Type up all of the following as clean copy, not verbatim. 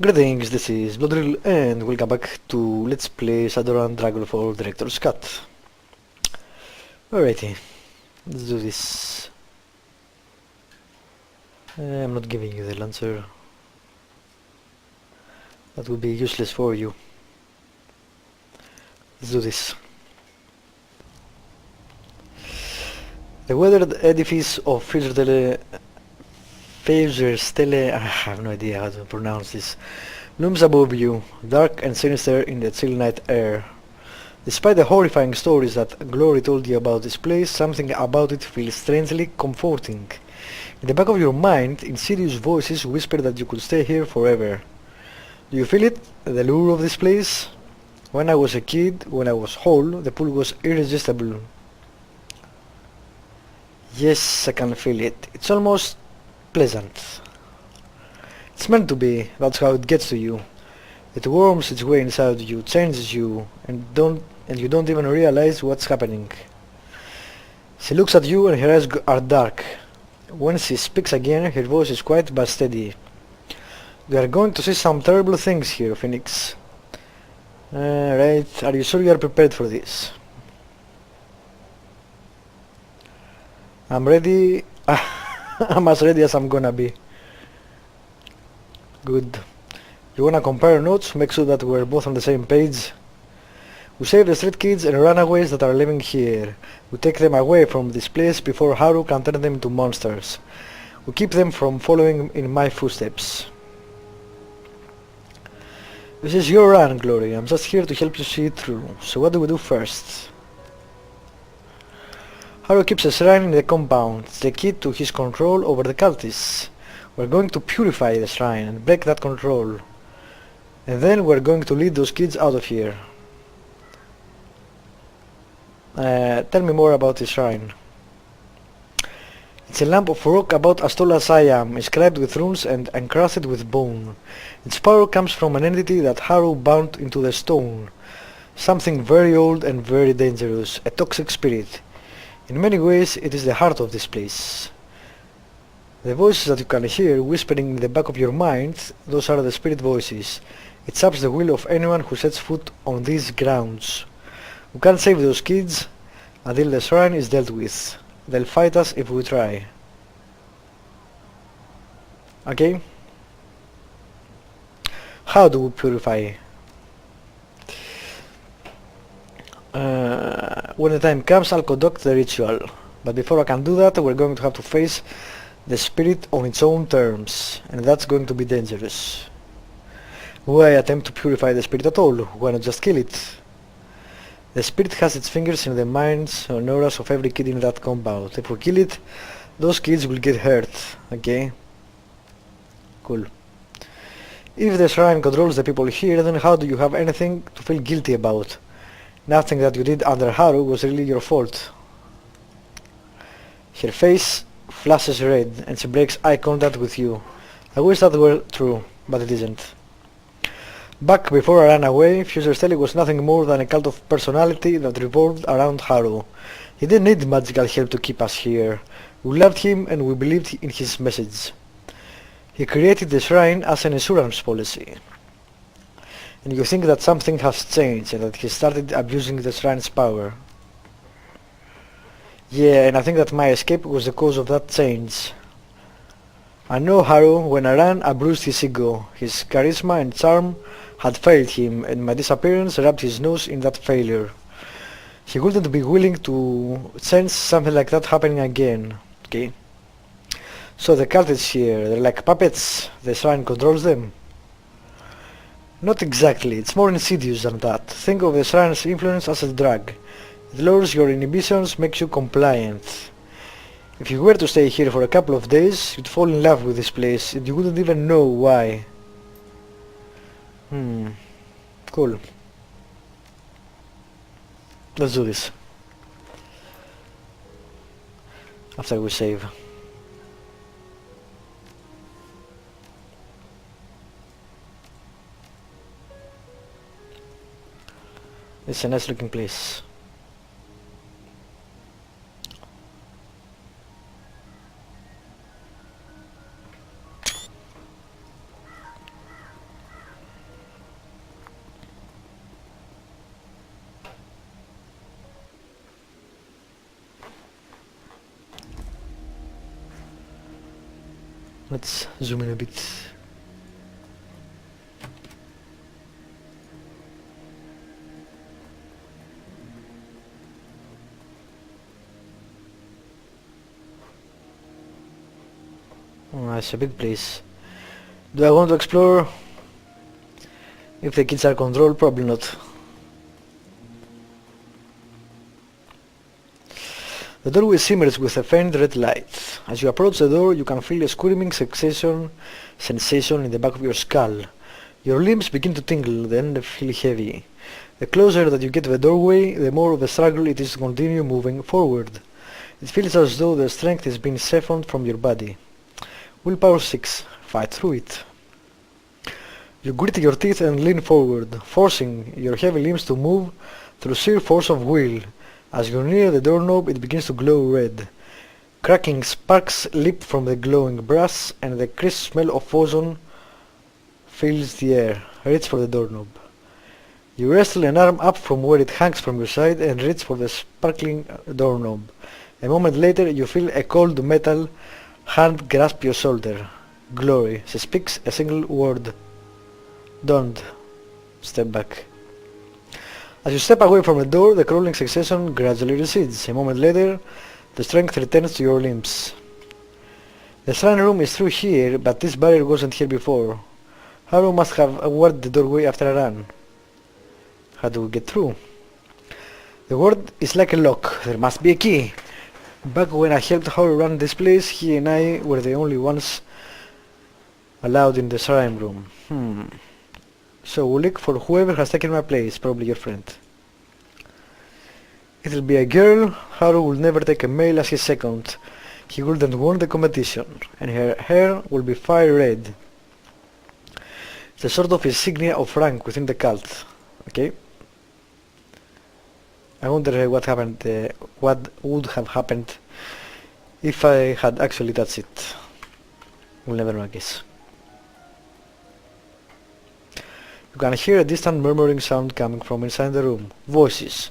Greetings, this is Bloodrill and welcome back to Let's Play Shadowrun Dragonfall Director's Cut. Alrighty, let's do this. I'm not giving you the lancer. That would be useless for you. Let's do this. The weathered edifice of Fazerstelle, I have no idea how to pronounce this, looms above you, dark and sinister in the chill night air. Despite the horrifying stories that Glory told you about this place, something about it feels strangely comforting. In the back of your mind, insidious voices whisper that you could stay here forever. Do you feel it? The lure of this place? When I was a kid, when I was whole, the pull was irresistible. Yes, I can feel it. It's almost pleasant. It's meant to be. That's how it gets to you. It worms its way inside you, changes you, and you don't even realize what's happening. She looks at you and her eyes are dark. When she speaks again, her voice is quiet but steady. We are going to see some terrible things here, Phoenix. Right, are you sure you are prepared for this? I'm ready. I'm as ready as I'm gonna be. Good. You wanna compare notes? Make sure that we're both on the same page. We save the street kids and runaways that are living here. We take them away from this place before Haru can turn them into monsters. We keep them from following in my footsteps. This is your run, Glory. I'm just here to help you see it through. So what do we do first? Haru keeps a shrine in the compound. It's the key to his control over the cultists. We're going to purify the shrine and break that control. And then we're going to lead those kids out of here. Tell me more about the shrine. It's a lamp of rock about as tall as I am, inscribed with runes and encrusted with bone. Its power comes from an entity that Haru bound into the stone. Something very old and very dangerous, a toxic spirit. In many ways, it is the heart of this place. The voices that you can hear whispering in the back of your mind, those are the spirit voices. It saps the will of anyone who sets foot on these grounds. We can't save those kids until the shrine is dealt with. They'll fight us if we try. Okay? How do we purify? When the time comes, I'll conduct the ritual. But before I can do that, we're going to have to face the spirit on its own terms. And that's going to be dangerous. Why attempt to purify the spirit at all? Why not just kill it? The spirit has its fingers in the minds and auras of every kid in that compound. If we kill it, those kids will get hurt. Okay? Cool. If the shrine controls the people here, then how do you have anything to feel guilty about? Nothing that you did under Haru was really your fault. Her face flashes red and she breaks eye contact with you. I wish that were true, but it isn't. Back before I ran away, Fazerstelle was nothing more than a cult of personality that revolved around Haru. He didn't need magical help to keep us here. We loved him and we believed in his message. He created the shrine as an insurance policy. And you think that something has changed and that he started abusing the shrine's power. Yeah, and I think that my escape was the cause of that change. I know Haru. When I ran, I bruised his ego. His charisma and charm had failed him, and my disappearance rubbed his nose in that failure. He wouldn't be willing to sense something like that happening again. Okay. So the cultists here, they're like puppets. The shrine controls them. Not exactly, it's more insidious than that. Think of the shrine's influence as a drug. It lowers your inhibitions, makes you compliant. If you were to stay here for a couple of days, you'd fall in love with this place and you wouldn't even know why. Cool. Let's do this. After we save. It's a nice looking place. Let's zoom in a bit. Oh, it's a big place. Do I want to explore? If the kids are controlled, probably not. The doorway shimmers with a faint red light. As you approach the door, you can feel a screaming sensation in the back of your skull. Your limbs begin to tingle, then they feel heavy. The closer that you get to the doorway, the more of a struggle it is to continue moving forward. It feels as though the strength is being siphoned from your body. Willpower 6. Fight through it. You grit your teeth and lean forward, forcing your heavy limbs to move through sheer force of will. As you near the doorknob, it begins to glow red. Cracking sparks leap from the glowing brass, and the crisp smell of ozone fills the air. Reach for the doorknob. You wrestle an arm up from where it hangs from your side and reach for the sparkling doorknob. A moment later, you feel a cold metal hand grasp your shoulder. Glory. She speaks a single word. Don't. Step back. As you step away from the door, the crawling sensation gradually recedes. A moment later, the strength returns to your limbs. The shrine room is through here, but this barrier wasn't here before. Haru must have warded the doorway after a run. How do we get through? The ward is like a lock. There must be a key. Back when I helped Haru run this place, he and I were the only ones allowed in the shrine room. So we'll look for whoever has taken my place, probably your friend. It'll be a girl. Haru will never take a male as his second. He wouldn't won the competition, and her hair will be fire red. It's a sort of insignia of rank within the cult. Okay. I wonder what happened, what would have happened if I had actually touched it. We'll never know, I guess. You can hear a distant murmuring sound coming from inside the room. Voices.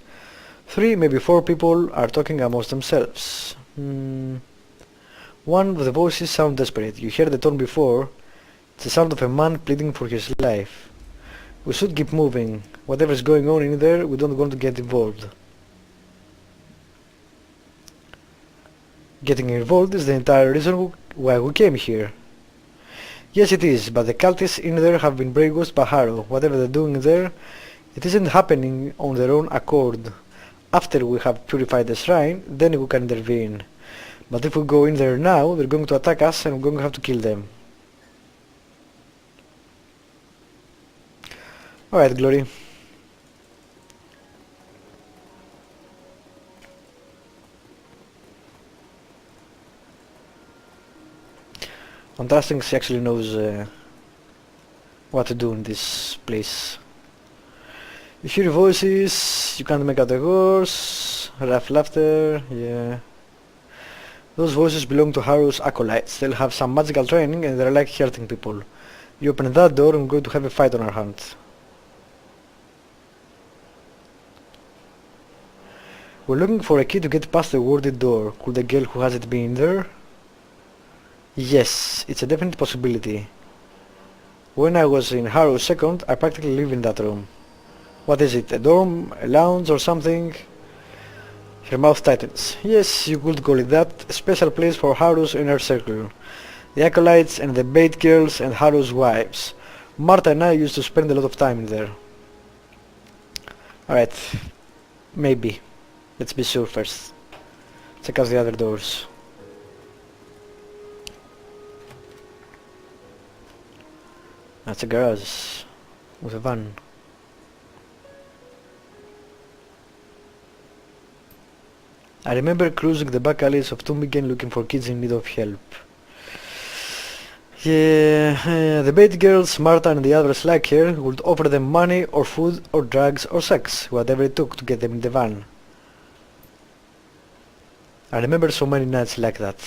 3, maybe 4 people are talking amongst themselves. One of the voices sounds desperate. You heard the tone before. It's the sound of a man pleading for his life. We should keep moving. Whatever's going on in there, we don't want to get involved. Getting involved is the entire reason why we came here. Yes, it is, but the cultists in there have been brainwashed by Haru. Whatever they're doing there, it isn't happening on their own accord. After we have purified the shrine, then we can intervene. But if we go in there now, they're going to attack us and we're going to have to kill them. Alright, Glory. I'm trusting she actually knows what to do in this place. You hear voices, you can't make out the words, rough laughter, yeah. Those voices belong to Haru's acolytes. They'll have some magical training and they're like hurting people. You open that door and we're going to have a fight on our hands. We're looking for a key to get past the warded door. Could the girl who has it be in there? Yes, it's a definite possibility. When I was in Haru's second, I practically lived in that room. What is it, a dorm, a lounge or something? Her mouth tightens. Yes, you could call it that, a special place for Haru's inner circle. The acolytes and the bait girls and Haru's wives. Martha and I used to spend a lot of time in there. Alright, maybe. Let's be sure first. Check out the other doors. That's a garage with a van. I remember cruising the back alleys of Tumbigen looking for kids in need of help. Yeah, the bait girls, Martha and the others like her, would offer them money or food or drugs or sex, whatever it took to get them in the van. I remember so many nights like that.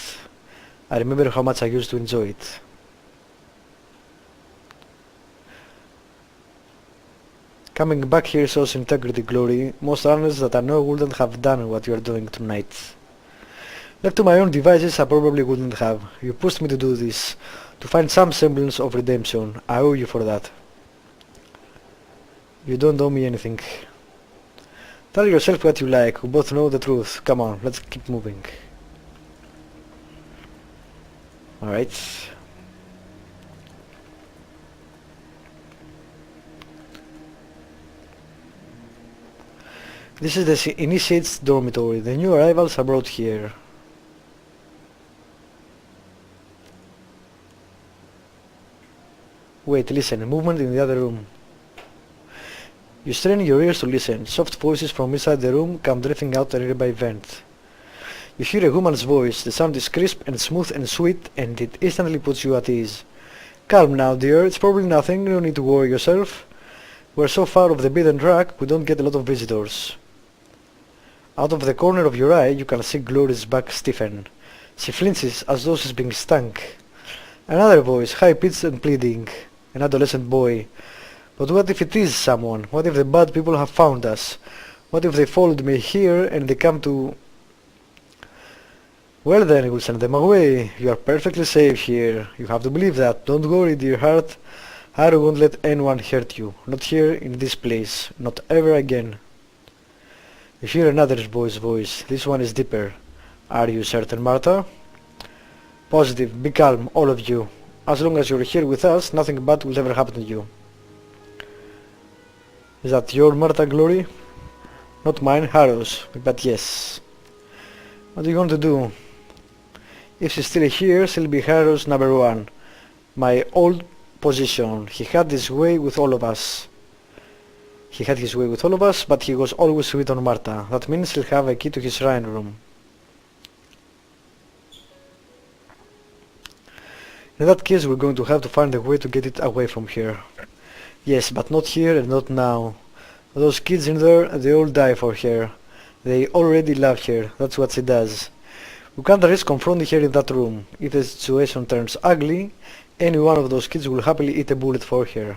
I remember how much I used to enjoy it. Coming back here shows integrity, Glory. Most runners that I know wouldn't have done what you are doing tonight. Left to my own devices, I probably wouldn't have. You pushed me to do this, to find some semblance of redemption. I owe you for that. You don't owe me anything. Tell yourself what you like. We both know the truth. Come on, let's keep moving. Alright. This is the Initiate's dormitory. The new arrivals are brought here. Wait, listen. Movement in the other room. You strain your ears to listen. Soft voices from inside the room come drifting out a nearby vent. You hear a woman's voice. The sound is crisp and smooth and sweet, and it instantly puts you at ease. Calm now, dear. It's probably nothing. No need to worry yourself. We're so far off the beaten track, we don't get a lot of visitors. Out of the corner of your eye, you can see Glory's back stiffen. She flinches as though she's being stung. Another voice, high-pitched and pleading. An adolescent boy. But what if it is someone? What if the bad people have found us? What if they followed me here and they come to... Well then, we'll send them away. You are perfectly safe here. You have to believe that. Don't worry, dear heart. Haru won't let anyone hurt you. Not here, in this place. Not ever again. You hear another boy's voice. This one is deeper. Are you certain, Martha? Positive. Be calm, all of you. As long as you're here with us, nothing bad will ever happen to you. Is that your Martha, Glory? Not mine, Haru's. But yes. What are you going to do? If she's still here, she'll be Haru's number one. My old position. He had his way with all of us. But he was always sweet on Martha. That means he'll have a key to his shrine room. In that case, we're going to have to find a way to get it away from here. Yes, but not here and not now. Those kids in there, they all die for her. They already love her. That's what she does. We can't risk confronting her in that room. If the situation turns ugly, any one of those kids will happily eat a bullet for her.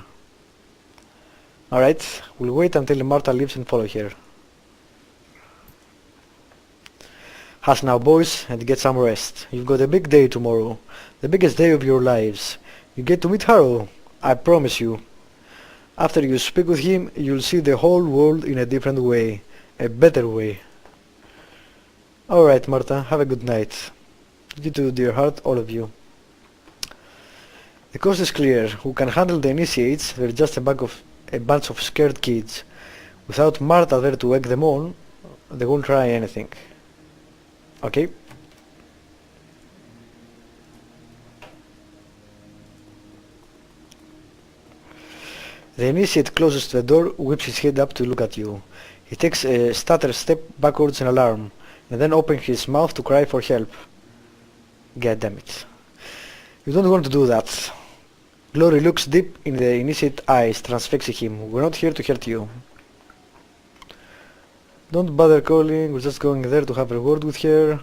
Alright, we'll wait until Martha leaves and follow her. Hush now, boys, and get some rest. You've got a big day tomorrow. The biggest day of your lives. You get to meet Haru. I promise you. After you speak with him, you'll see the whole world in a different way. A better way. Alright, Martha, have a good night. You too, dear heart, all of you. The coast is clear. Who can handle the initiates? They're just a bunch of scared kids. Without Martha there to egg them on, they won't try anything. Okay. The initiate closes the door, whips his head up to look at you. He takes a stutter step backwards in alarm, and then opens his mouth to cry for help. God damn it. You don't want to do that. Glory looks deep in the initiate eyes, transfixing him. We're not here to hurt you. Don't bother calling, we're just going there to have a word with her.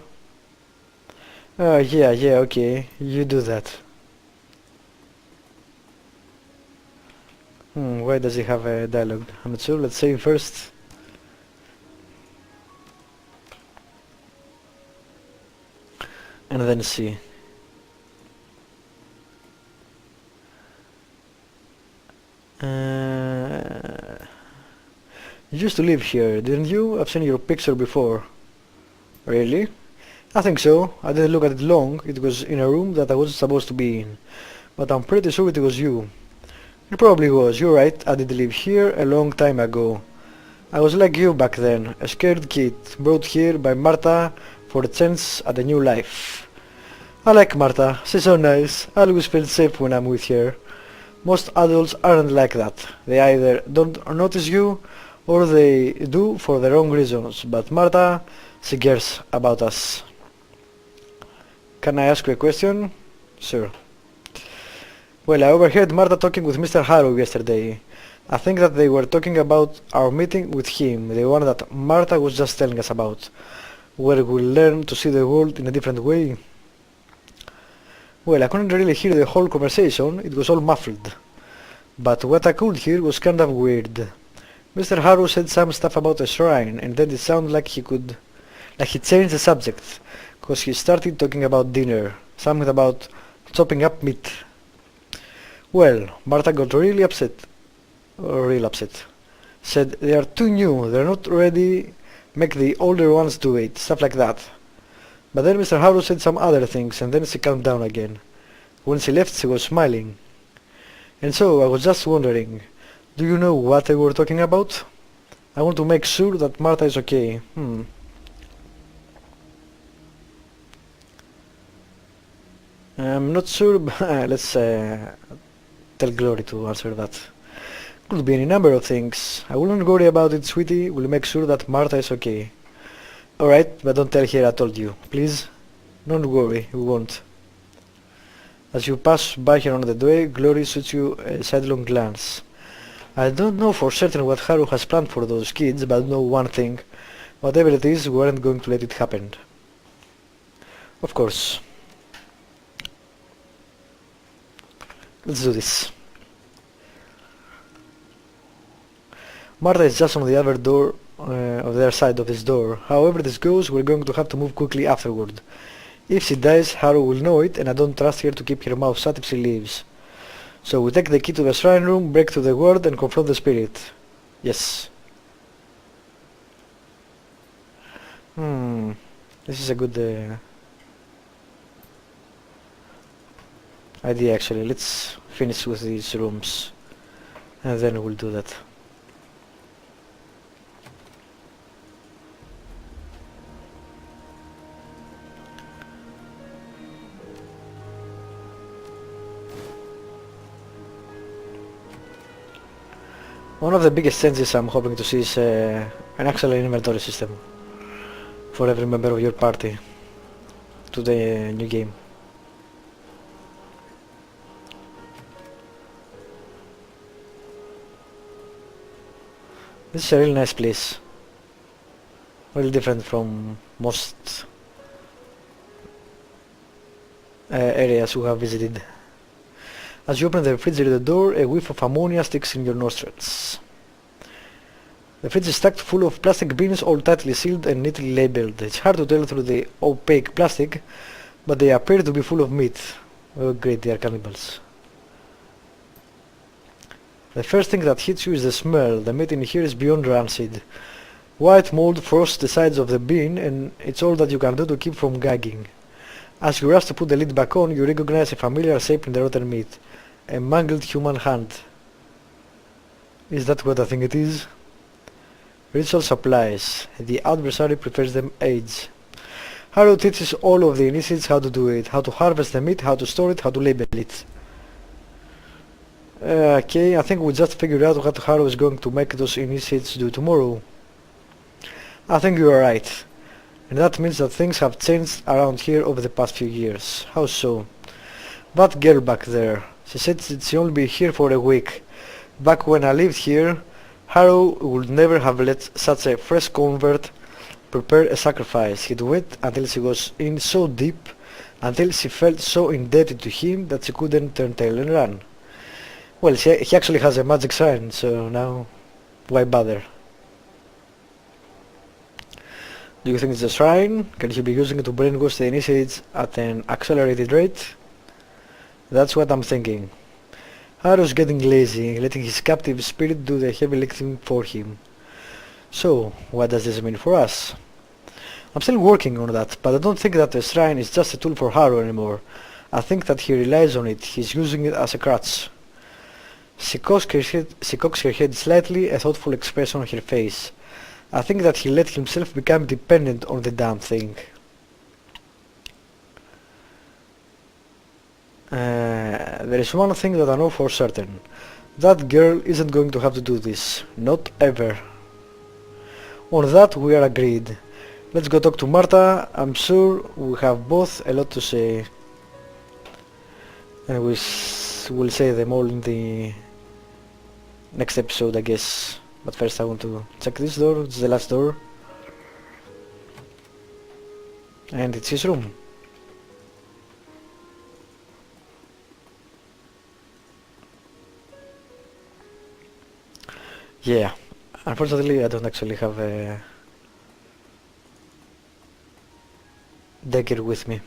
Yeah, okay, you do that. Why does he have a dialogue? I'm not sure, let's say him first. And then see. You used to live here, didn't you? I've seen your picture before. Really? I think so. I didn't look at it long. It was in a room that I wasn't supposed to be in. But I'm pretty sure it was you. It probably was. You're right. I did live here a long time ago. I was like you back then. A scared kid, brought here by Martha for a chance at a new life. I like Martha. She's so nice. I always feel safe when I'm with her. Most adults aren't like that. They either don't notice you, or they do for the wrong reasons. But Martha, she cares about us. Can I ask you a question? Sure. Well, I overheard Martha talking with Mr. Haru yesterday. I think that they were talking about our meeting with him, the one that Martha was just telling us about, where we'll learn to see the world in a different way. Well, I couldn't really hear the whole conversation, it was all muffled. But what I could hear was kind of weird. Mr. Haru said some stuff about a shrine, and then it sounded like he changed the subject. Because he started talking about dinner, something about chopping up meat. Well, Martha got really upset, or real upset. Said they are too new, they're not ready, make the older ones do it, stuff like that. But then Mr. Haru said some other things, and then she calmed down again. When she left, she was smiling. And so, I was just wondering, do you know what they were talking about? I want to make sure that Martha is okay. I'm not sure, but let's tell Glory to answer that. Could be any number of things. I wouldn't worry about it, sweetie. We'll make sure that Martha is okay. Alright, but don't tell her I told you. Please? Don't worry, we won't. As you pass by her on the way, Glory shoots you a sidelong glance. I don't know for certain what Haru has planned for those kids, but I know one thing. Whatever it is, we aren't going to let it happen. Of course. Let's do this. Martha is just on the other door, of the other side of this door. However this goes, we're going to have to move quickly afterward. If she dies, Haru will know it, and I don't trust her to keep her mouth shut if she leaves. So we take the key to the shrine room, break through the ward, and confront the spirit. Yes. This is a good idea actually. Let's finish with these rooms, and then we'll do that. One of the biggest changes I'm hoping to see is an actual inventory system for every member of your party to the new game. This is a really nice place, really different from most areas we have visited. As you open the refrigerator door, a whiff of ammonia sticks in your nostrils. The fridge is stacked full of plastic bins, all tightly sealed and neatly labeled. It's hard to tell through the opaque plastic, but they appear to be full of meat. Oh great, they are cannibals. The first thing that hits you is the smell. The meat in here is beyond rancid. White mold frosts the sides of the bin, and it's all that you can do to keep from gagging. As you rush to put the lid back on, you recognize a familiar shape in the rotten meat. A mangled human hand. Is that what I think it is? Ritual supplies. The adversary prefers them aged. Haru teaches all of the initiates how to do it. How to harvest the meat, how to store it, how to label it. Okay, I think we just figured out what Haru is going to make those initiates do tomorrow. I think you are right. And that means that things have changed around here over the past few years. How so? That girl back there. She said that she'll only be here for a week. Back when I lived here, Haru would never have let such a fresh convert prepare a sacrifice. He'd wait until she was in so deep, until she felt so indebted to him that she couldn't turn tail and run. Well, he actually has a magic shrine, so now why bother? Do you think it's a shrine? Can he be using it to brainwash the initiates at an accelerated rate? That's what I'm thinking. Haru's getting lazy, letting his captive spirit do the heavy lifting for him. So, what does this mean for us? I'm still working on that, but I don't think that the shrine is just a tool for Haru anymore. I think that he relies on it, he's using it as a crutch. She cocks her head slightly, a thoughtful expression on her face. I think that he let himself become dependent on the damn thing. There is one thing that I know for certain. That girl isn't going to have to do this. Not ever. On that we are agreed. Let's go talk to Martha. I'm sure we have both a lot to say. And we'll say them all in the next episode, I guess. But first I want to check this door. It's the last door. And it's his room. Yeah, unfortunately I don't actually have dagger with me.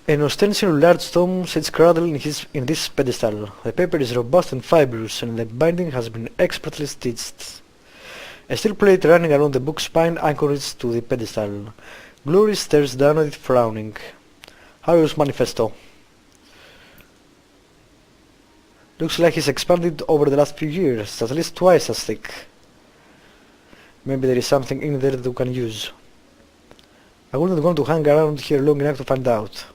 An ostensibly large tome sits cradled in this pedestal. The paper is robust and fibrous, and the binding has been expertly stitched. A steel plate running around the book's spine anchors it to the pedestal. Glory stares down at it, frowning. Haru's manifesto. Looks like he's expanded over the last few years, at least twice as thick. Maybe there is something in there that we can use. I wouldn't want to hang around here long enough to find out.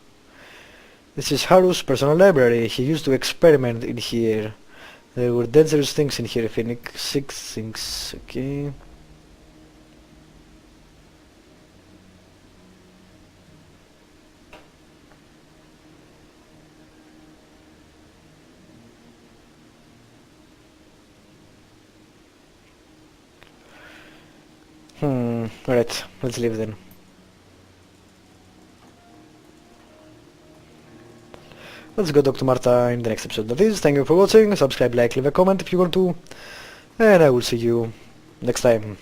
This is Haru's personal library. He used to experiment in here. There were dangerous things in here, Phoenix. 6 things, okay. Alright, let's leave then. Let's go talk to Marta in the next episode. That is, thank you for watching, subscribe, like, leave a comment if you want to, and I will see you next time.